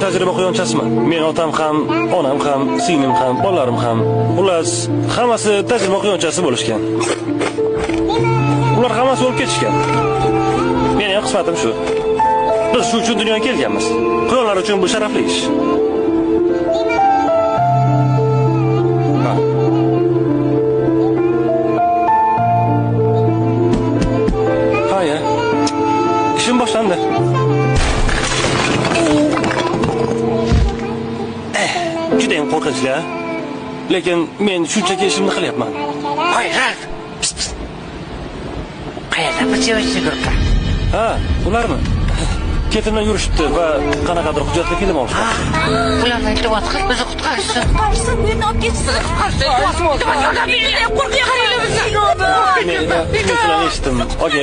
tajriba quyonchasiman. Men otam ham, onam ham, singlim ham, bolalarim ham, xullas, hammasi tajriba quyonchasi bo'lishgan. Ular hammasi o'lib ketishgan. Meni ham qismatim shu. Biz shu uchun dunyoga kelganmiz. Quyonlar uchun bu sharafli ish. Haya. İşim boshlandi. Juda ham qo'rqinchli. Lekin men shunchaki ishimni qilyapman. Hoy, Ralf. Qayerda bichib yuribdi? Ha, ularmi? Ketimdan yurishibdi va qanaqadir hujjatli film olishdi. Ularni iltimos qil, bizni qutqarishsin. Qutqarsin, meni olib ketsin. Men sizlarni eshitdim. Okey.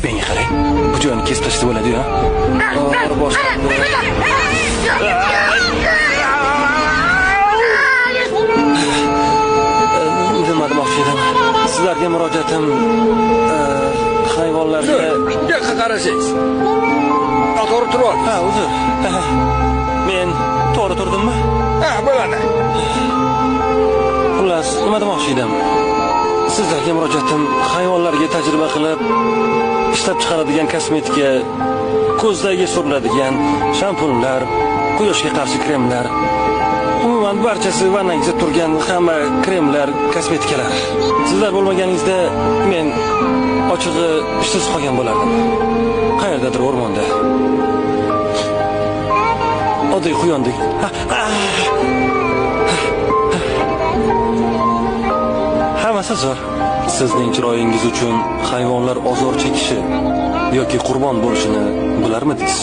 Menga qarang. Bu joyni kesib tashlab bo'ladi-ku. Nima demoqchi edim? Sizlarga murojaatim hayvonlarga yoqqa qarasangiz. To'g'ri turib. Ha, uzr. Men to'g'ri turdimmi? Ha, bo'ladi. Xullas, nima demoqchi edim? Sizlarga murojaatim hayvonlarga tajriba qilib ishlab chiqaradigan kosmetika, ko'zlarga suriladigan shampunlar, quyoshga qarshi kremlar, umuman barchasi vannangizda turgan hamma kremlar, kosmetikalar. Sizlar bo'lmaganingizda men ochig'i ishsiz qolgan bo'lardim. Qayerdadir o'rmonda. Oddiy quyondek. Hammasi zo'r. Sizning chiroyingiz uchun hayvonlar ozor chekishi yoki qurbon bo'lishini bilarmidingiz?